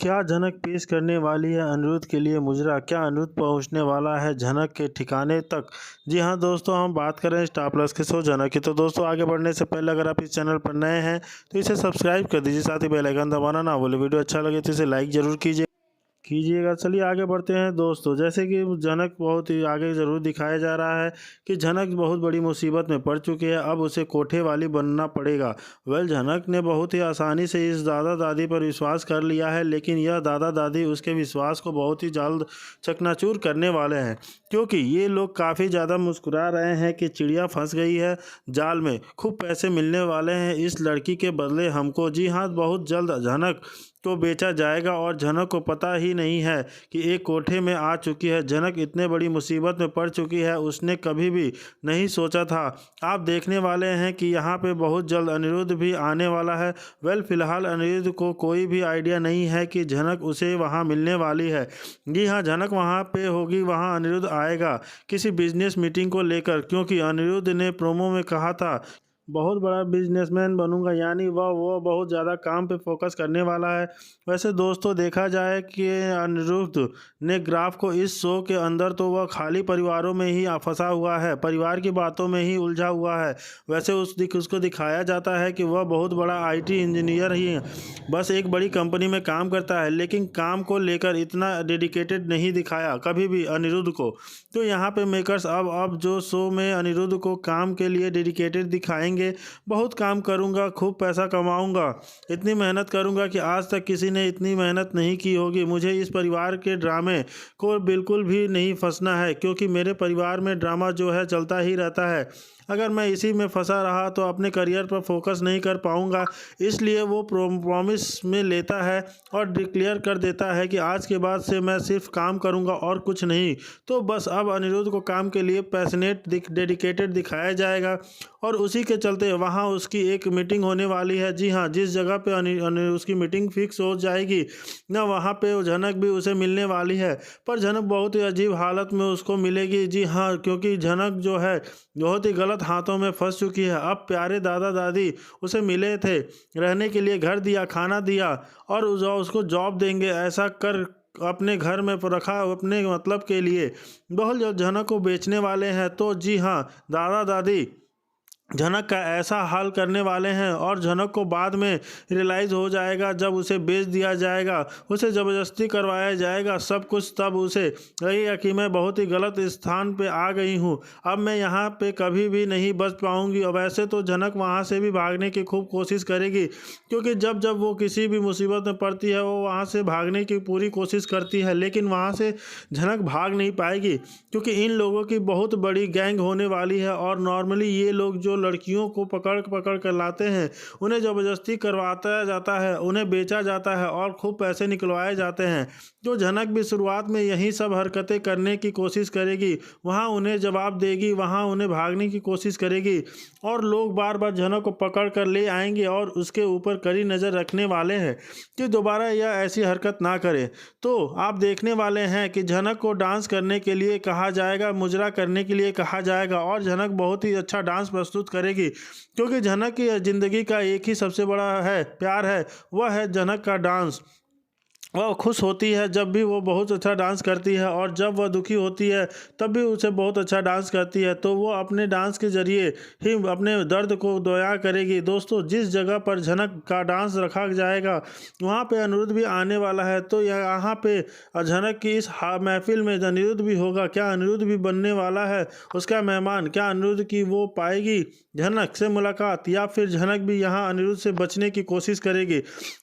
क्या झनक पेश करने वाली है अनिरुद्ध के लिए मुजरा? क्या अनिरुद्ध पहुंचने वाला है झनक के ठिकाने तक? जी हाँ दोस्तों, हम बात कर रहे हैं स्टार प्लस के शो झनक की। तो दोस्तों, आगे बढ़ने से पहले अगर आप इस चैनल पर नए हैं तो इसे सब्सक्राइब कर दीजिए, साथ ही बेल आइकन दबाना ना भूलें। वीडियो अच्छा लगे तो इसे लाइक ज़रूर कीजिएगा। चलिए आगे बढ़ते हैं दोस्तों। जैसे कि झनक बहुत ही आगे ज़रूर दिखाया जा रहा है कि झनक बहुत बड़ी मुसीबत में पड़ चुकी है, अब उसे कोठे वाली बनना पड़ेगा। झनक ने बहुत ही आसानी से इस दादा दादी पर विश्वास कर लिया है, लेकिन यह दादा दादी उसके विश्वास को बहुत ही जल्द चकनाचूर करने वाले हैं, क्योंकि ये लोग काफ़ी ज़्यादा मुस्कुरा रहे हैं कि चिड़िया फंस गई है जाल में, खूब पैसे मिलने वाले हैं इस लड़की के बदले हमको। जी हाँ, बहुत जल्द झनक को बेचा जाएगा और झनक को पता ही नहीं है कि एक कोठे में आ चुकी है। झनक इतने बड़ी मुसीबत में पड़ चुकी है, उसने कभी भी नहीं सोचा था। आप देखने वाले हैं कि यहाँ पे बहुत जल्द अनिरुद्ध भी आने वाला है। फिलहाल अनिरुद्ध को कोई भी आइडिया नहीं है कि झनक उसे वहाँ मिलने वाली है। जी हाँ, झनक वहाँ पे होगी, वहाँ अनिरुद्ध आएगा किसी बिजनेस मीटिंग को लेकर, क्योंकि अनिरुद्ध ने प्रोमो में कहा था बहुत बड़ा बिजनेसमैन बनूंगा, यानी वह बहुत ज़्यादा काम पे फोकस करने वाला है। वैसे दोस्तों, देखा जाए कि अनिरुद्ध ने ग्राफ को इस शो के अंदर तो वह खाली परिवारों में ही फंसा हुआ है, परिवार की बातों में ही उलझा हुआ है। वैसे उसको दिखाया जाता है कि वह बहुत बड़ा आईटी इंजीनियर ही है, बस एक बड़ी कंपनी में काम करता है, लेकिन काम को लेकर इतना डेडिकेटेड नहीं दिखाया कभी भी अनिरुद्ध को। तो यहाँ पे मेकर्स अब जो शो में अनिरुद्ध को काम के लिए डेडिकेटेड दिखाएंगे। बहुत काम करूँगा, खूब पैसा कमाऊँगा, इतनी मेहनत करूँगा कि आज तक किसी ने इतनी मेहनत नहीं की होगी। मुझे इस परिवार के ड्रामे को बिल्कुल भी नहीं फंसना है, क्योंकि मेरे परिवार में ड्रामा जो है चलता ही रहता है। अगर मैं इसी में फंसा रहा तो अपने करियर पर फोकस नहीं कर पाऊँगा। इसलिए वो प्रॉमिस में लेता है और डिक्लेयर कर देता है कि आज के बाद से मैं सिर्फ काम करूँगा और कुछ नहीं। तो बस अब अनिरुद्ध को काम के लिए पैशनेट डेडिकेटेड दिखाया जाएगा, और उसी के चलते वहाँ उसकी एक मीटिंग होने वाली है। जी हाँ, जिस जगह पे उसकी मीटिंग फिक्स हो जाएगी ना, वहाँ पे झनक भी उसे मिलने वाली है। पर झनक बहुत ही अजीब हालत में उसको मिलेगी। जी हाँ, क्योंकि झनक जो है बहुत ही गलत हाथों में फंस चुकी है। अब प्यारे दादा दादी उसे मिले थे, रहने के लिए घर दिया, खाना दिया और उसको जॉब देंगे, ऐसा कर अपने घर में रखा अपने मतलब के लिए। बहुत जल्द झनक को बेचने वाले हैं। तो जी हाँ, दादा दादी झनक का ऐसा हाल करने वाले हैं, और झनक को बाद में रियलाइज़ हो जाएगा जब उसे बेच दिया जाएगा, उसे ज़बरदस्ती करवाया जाएगा सब कुछ। तब उसे लगेगा कि मैं बहुत ही गलत स्थान पे आ गई हूँ, अब मैं यहाँ पे कभी भी नहीं बच पाऊँगी। और वैसे तो झनक वहाँ से भी भागने की खूब कोशिश करेगी, क्योंकि जब जब वो किसी भी मुसीबत में पड़ती है वो वहाँ से भागने की पूरी कोशिश करती है, लेकिन वहाँ से झनक भाग नहीं पाएगी, क्योंकि इन लोगों की बहुत बड़ी गैंग होने वाली है। और नॉर्मली ये लोग जो लड़कियों को पकड़ पकड़ कर लाते हैं, उन्हें ज़बरदस्ती करवाता जाता है, उन्हें बेचा जाता है और खूब पैसे निकलवाए जाते हैं। तो झनक भी शुरुआत में यही सब हरकतें करने की कोशिश करेगी, वहाँ उन्हें जवाब देगी, वहाँ उन्हें भागने की कोशिश करेगी, और लोग बार बार झनक को पकड़ कर ले आएंगे और उसके ऊपर कड़ी नज़र रखने वाले हैं कि दोबारा यह ऐसी हरकत ना करे। तो आप देखने वाले हैं कि झनक को डांस करने के लिए कहा जाएगा, मुजरा करने के लिए कहा जाएगा, और झनक बहुत ही अच्छा डांस प्रस्तुत करेगी, क्योंकि झनक की ज़िंदगी का एक ही सबसे बड़ा है प्यार है, वह है झनक का डांस। वह खुश होती है जब भी वो बहुत अच्छा डांस करती है, और जब वह दुखी होती है तब भी उसे बहुत अच्छा डांस करती है। तो वो अपने डांस के ज़रिए ही अपने दर्द को बयां करेगी। दोस्तों, जिस जगह पर झनक का डांस रखा जाएगा वहाँ पे अनिरुद्ध भी आने वाला है। तो यहाँ पे झनक की इस महफिल में अनिरुद्ध भी होगा। क्या अनिरुद्ध भी बनने वाला है उसका मेहमान? क्या अनिरुद्ध की वो पाएगी झनक से मुलाकात, या फिर झनक भी यहाँ अनिरुद्ध से बचने की कोशिश करेगी,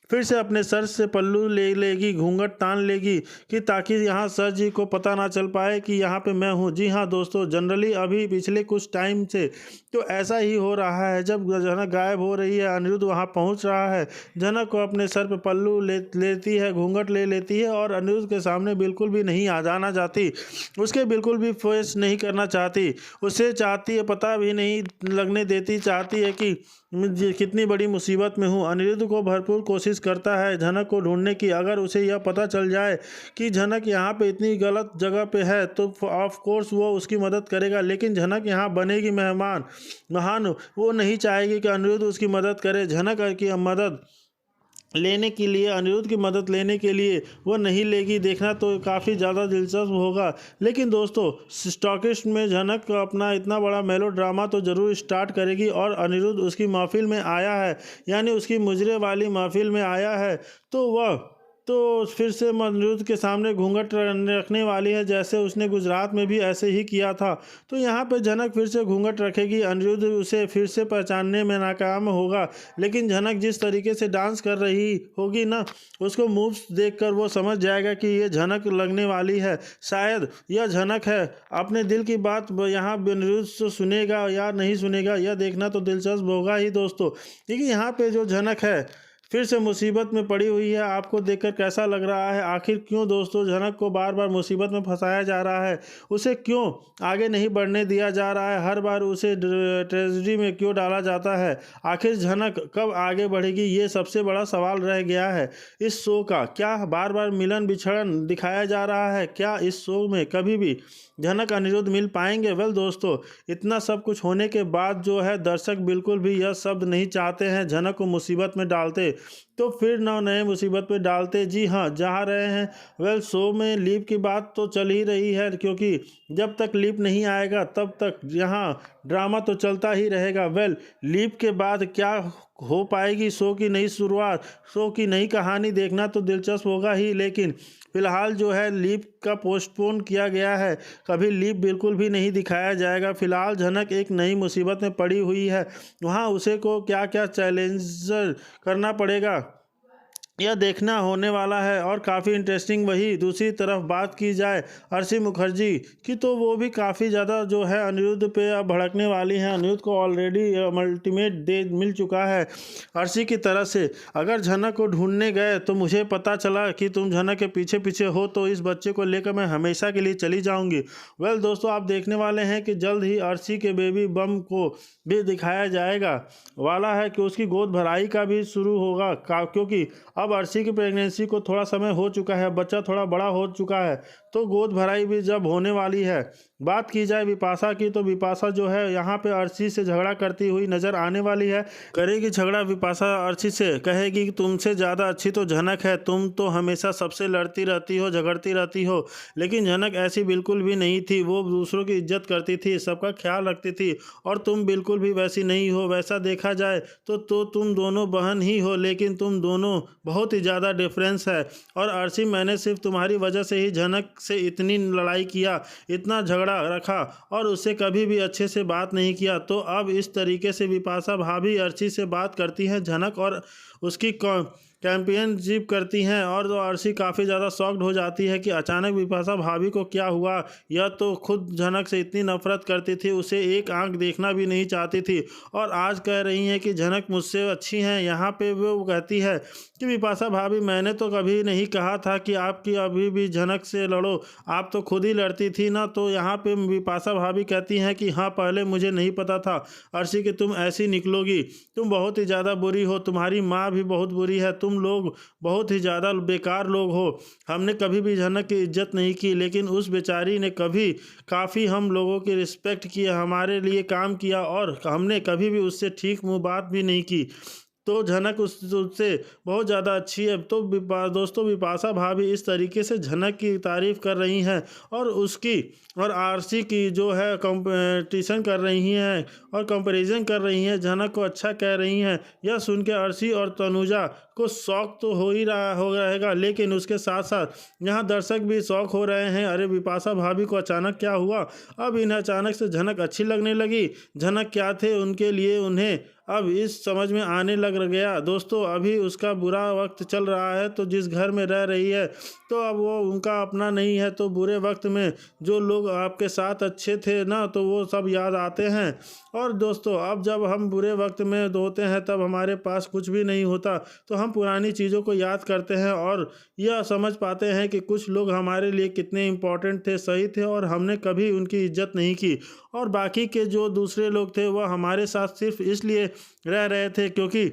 फिर से अपने सर से पल्लू ले लेगी, घूंघट तान लेगी, कि ताकि यहाँ सर जी को पता ना चल पाए कि यहाँ पे मैं हूँ। जी हाँ दोस्तों, जनरली अभी पिछले कुछ टाइम से तो ऐसा ही हो रहा है। जब झनक गायब हो रही है, अनिरुद्ध वहाँ पहुँच रहा है, झनक को अपने सर पे पल्लू लेती है, घूंघट ले लेती है, और अनिरुद्ध के सामने बिल्कुल भी नहीं आ जाना चाहती, उसके बिल्कुल भी फेस नहीं करना चाहती, उससे चाहती है पता भी नहीं लगने देती, चाहती है कि मैं कितनी बड़ी मुसीबत में हूँ। अनिरुद्ध को भरपूर कोशिश करता है झनक को ढूंढने की। अगर उसे यह पता चल जाए कि झनक यहाँ पे इतनी गलत जगह पे है तो ऑफ कोर्स वो उसकी मदद करेगा, लेकिन झनक यहाँ बनेगी महान। वो नहीं चाहेगी कि अनिरुद्ध उसकी मदद करे। झनक की मदद लेने के लिए, अनिरुद्ध की मदद लेने के लिए वो नहीं लेगी। देखना तो काफ़ी ज़्यादा दिलचस्प होगा। लेकिन दोस्तों, स्टॉकिस्ट में झनक अपना इतना बड़ा मेलो ड्रामा तो ज़रूर स्टार्ट करेगी और अनिरुद्ध उसकी महफिल में आया है, यानी उसकी मुजरे वाली महफिल में आया है, तो वह तो फिर से अनिरुद्ध के सामने घूंघट रखने वाली है, जैसे उसने गुजरात में भी ऐसे ही किया था। तो यहाँ पे झनक फिर से घूंघट रखेगी, अनिरुद्ध उसे फिर से पहचानने में नाकाम होगा। लेकिन झनक जिस तरीके से डांस कर रही होगी ना, उसको मूव्स देखकर वो समझ जाएगा कि ये झनक लगने वाली है। शायद यह झनक है। अपने दिल की बात यहाँ अनिरुद्ध से सुनेगा या नहीं सुनेगा, यह देखना तो दिलचस्प होगा ही दोस्तों। क्योंकि यहाँ पे जो झनक है फिर से मुसीबत में पड़ी हुई है। आपको देखकर कैसा लग रहा है? आखिर क्यों दोस्तों झनक को बार बार मुसीबत में फंसाया जा रहा है? उसे क्यों आगे नहीं बढ़ने दिया जा रहा है? हर बार उसे ट्रेजेडी में क्यों डाला जाता है? आखिर झनक कब आगे बढ़ेगी, ये सबसे बड़ा सवाल रह गया है इस शो का। क्या बार बार मिलन बिछड़न दिखाया जा रहा है? क्या इस शो में कभी भी झनक अनिरुद्ध मिल पाएंगे? वेल दोस्तों, इतना सब कुछ होने के बाद जो है दर्शक बिल्कुल भी यह शब्द नहीं चाहते हैं झनक को मुसीबत में डालते, तो फिर ना नए मुसीबत में डालते। जी हाँ, जहाँ रहे हैं। वेल, शो में लीप की बात तो चल ही रही है, क्योंकि जब तक लीप नहीं आएगा तब तक यहाँ ड्रामा तो चलता ही रहेगा। वेल, लीप के बाद क्या हो पाएगी शो की नई शुरुआत, शो की नई कहानी, देखना तो दिलचस्प होगा ही। लेकिन फिलहाल जो है लीप का पोस्टपोन किया गया है, कभी लीप बिल्कुल भी नहीं दिखाया जाएगा। फिलहाल झनक एक नई मुसीबत में पड़ी हुई है, वहाँ उसे को क्या क्या चैलेंज करना पड़ेगा, यह देखना होने वाला है और काफ़ी इंटरेस्टिंग। वही दूसरी तरफ बात की जाए अर्शी मुखर्जी की, तो वो भी काफ़ी ज़्यादा जो है अनिरुद्ध पे अब भड़कने वाली हैं। अनिरुद्ध को ऑलरेडी अल्टीमेट दे मिल चुका है अर्शी की तरफ से। अगर झनक को ढूंढने गए तो मुझे पता चला कि तुम झनक के पीछे पीछे हो, तो इस बच्चे को लेकर मैं हमेशा के लिए चली जाऊंगी। वेल दोस्तों, आप देखने वाले हैं कि जल्द ही अर्शी के बेबी बम को भी दिखाया जाएगा वाला है कि उसकी गोद भराई का भी शुरू होगा, क्योंकि अब अर्शी की प्रेगनेंसी को थोड़ा समय हो चुका है, बच्चा थोड़ा बड़ा हो चुका है, तो गोद भराई भी जब होने वाली है। बात की जाए बिपाशा की, तो बिपाशा जो है यहाँ पे अर्शी से झगड़ा करती हुई नज़र आने वाली है। करेगी झगड़ा बिपाशा अर्शी से, कहेगी कि तुमसे ज़्यादा अच्छी तो झनक है, तुम तो हमेशा सबसे लड़ती रहती हो, झगड़ती रहती हो। लेकिन झनक ऐसी बिल्कुल भी नहीं थी, वो दूसरों की इज्जत करती थी, सबका ख्याल रखती थी, और तुम बिल्कुल भी वैसी नहीं हो। वैसा देखा जाए तो तुम दोनों बहन ही हो, लेकिन तुम दोनों बहुत ही ज़्यादा डिफरेंस है। और अर्शी, मैंने सिर्फ तुम्हारी वजह से ही झनक से इतनी लड़ाई किया, इतना झगड़ा रखा, और उससे कभी भी अच्छे से बात नहीं किया। तो अब इस तरीके से बिपाशा भाभी अर्शी से बात करती हैं झनक, और उसकी चैम्पियनशिप करती हैं। और तो अर्शी काफ़ी ज़्यादा शॉक्ड हो जाती है कि अचानक बिपाशा भाभी को क्या हुआ। यह तो खुद झनक से इतनी नफरत करती थी, उसे एक आंख देखना भी नहीं चाहती थी, और आज कह रही हैं कि झनक मुझसे अच्छी हैं। यहाँ पे वो कहती है कि बिपाशा भाभी, मैंने तो कभी नहीं कहा था कि आपकी अभी भी झनक से लड़ो, आप तो खुद ही लड़ती थी ना। तो यहाँ पे बिपाशा भाभी कहती हैं कि हाँ, पहले मुझे नहीं पता था अर्शी कि तुम ऐसी निकलोगी, तुम बहुत ही ज़्यादा बुरी हो, तुम्हारी माँ भी बहुत बुरी है, तुम लोग बहुत ही ज़्यादा बेकार लोग हो। हमने कभी भी झनक की इज्जत नहीं की, लेकिन उस बेचारी ने काफ़ी हम लोगों की रिस्पेक्ट की, हमारे लिए काम किया, और हमने कभी भी उससे ठीक मुँह बात भी नहीं की। तो झनक उससे बहुत ज़्यादा अच्छी है। तो दोस्तों, बिपाशा भाभी इस तरीके से झनक की तारीफ़ कर रही हैं, और उसकी और आरसी की जो है कंपटीशन कर रही हैं और कंपैरिजन कर रही हैं, झनक को अच्छा कह रही हैं। यह सुन के आरसी और तनुजा को शौक तो हो ही रहा हो रहेगा, लेकिन उसके साथ साथ यहाँ दर्शक भी शौक हो रहे हैं। अरे, बिपाशा भाभी को अचानक क्या हुआ? अब इन्हें अचानक से झनक अच्छी लगने लगी। झनक क्या थे उनके लिए, उन्हें अब इस समझ में आने लग गया। दोस्तों, अभी उसका बुरा वक्त चल रहा है, तो जिस घर में रह रही है, तो अब वो उनका अपना नहीं है, तो बुरे वक्त में जो लोग आपके साथ अच्छे थे ना, तो वो सब याद आते हैं। और दोस्तों, अब जब हम बुरे वक्त में होते हैं, तब हमारे पास कुछ भी नहीं होता, तो हम पुरानी चीज़ों को याद करते हैं और यह समझ पाते हैं कि कुछ लोग हमारे लिए कितने इम्पोर्टेंट थे, सही थे, और हमने कभी उनकी इज्जत नहीं की। और बाकी के जो दूसरे लोग थे, वह हमारे साथ सिर्फ इसलिए रह रहे थे क्योंकि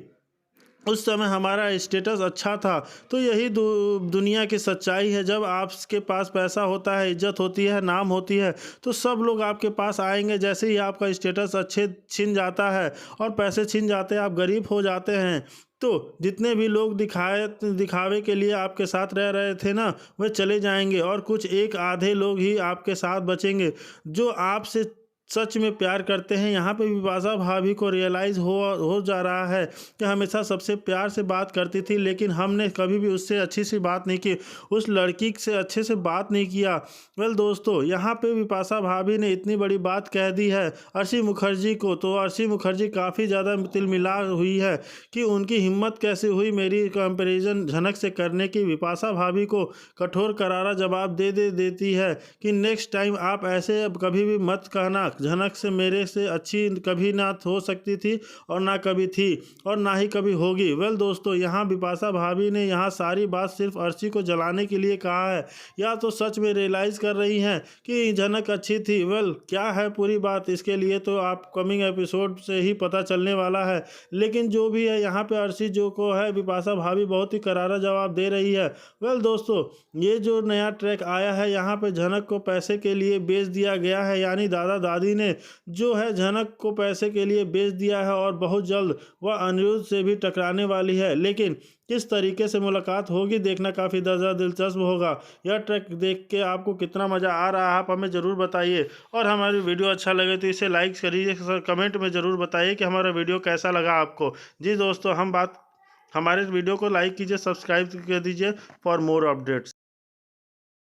उस समय हमारा स्टेटस अच्छा था। तो यही दुनिया की सच्चाई है। जब आपके पास पैसा होता है, इज्जत होती है, नाम होती है, तो सब लोग आपके पास आएंगे। जैसे ही आपका स्टेटस अच्छे छिन जाता है और पैसे छिन जाते हैं, आप गरीब हो जाते हैं, तो जितने भी लोग दिखावे के लिए आपके साथ रह रहे थे ना, वे चले जाएंगे और कुछ एक आधे लोग ही आपके साथ बचेंगे जो आपसे सच में प्यार करते हैं। यहाँ पे बिपाशा भाभी को रियलाइज़ हो जा रहा है कि हमेशा सबसे प्यार से बात करती थी, लेकिन हमने कभी भी उससे अच्छी सी बात नहीं की, उस लड़की से अच्छे से बात नहीं किया। वेल दोस्तों, यहाँ पे बिपाशा भाभी ने इतनी बड़ी बात कह दी है अर्शी मुखर्जी को, तो अर्शी मुखर्जी काफ़ी ज़्यादा तिलमिला हुई है कि उनकी हिम्मत कैसे हुई मेरी कंपैरिजन झनक से करने की। बिपाशा भाभी को कठोर करारा जवाब देती है कि नेक्स्ट टाइम आप ऐसे अब कभी भी मत कहना, झनक से मेरे से अच्छी कभी ना हो सकती थी और ना कभी थी और ना ही कभी होगी। वेल दोस्तों, यहाँ बिपाशा भाभी ने यहाँ सारी बात सिर्फ अर्शी को जलाने के लिए कहा है, या तो सच में रियलाइज़ कर रही हैं कि झनक अच्छी थी। वेल, क्या है पूरी बात, इसके लिए तो आप कमिंग एपिसोड से ही पता चलने वाला है। लेकिन जो भी है, यहाँ पे अर्शी जो को है, बिपाशा भाभी बहुत ही करारा जवाब दे रही है। वेल दोस्तों, ये जो नया ट्रैक आया है, यहाँ पे झनक को पैसे के लिए बेच दिया गया है, यानी दादा दादी ने जो है झनक को पैसे के लिए बेच दिया है और बहुत जल्द वह अनिरुद्ध से भी टकराने वाली है। लेकिन किस तरीके से मुलाकात होगी, देखना काफ़ी ज़्यादा दिलचस्प होगा। यह ट्रैक देख के आपको कितना मज़ा आ रहा है, आप हमें ज़रूर बताइए। और हमारी वीडियो अच्छा लगे तो इसे लाइक करिए, कमेंट में ज़रूर बताइए कि हमारा वीडियो कैसा लगा आपको। जी दोस्तों, हमारे वीडियो को लाइक कीजिए, सब्सक्राइब कर दीजिए फॉर मोर अपडेट्स।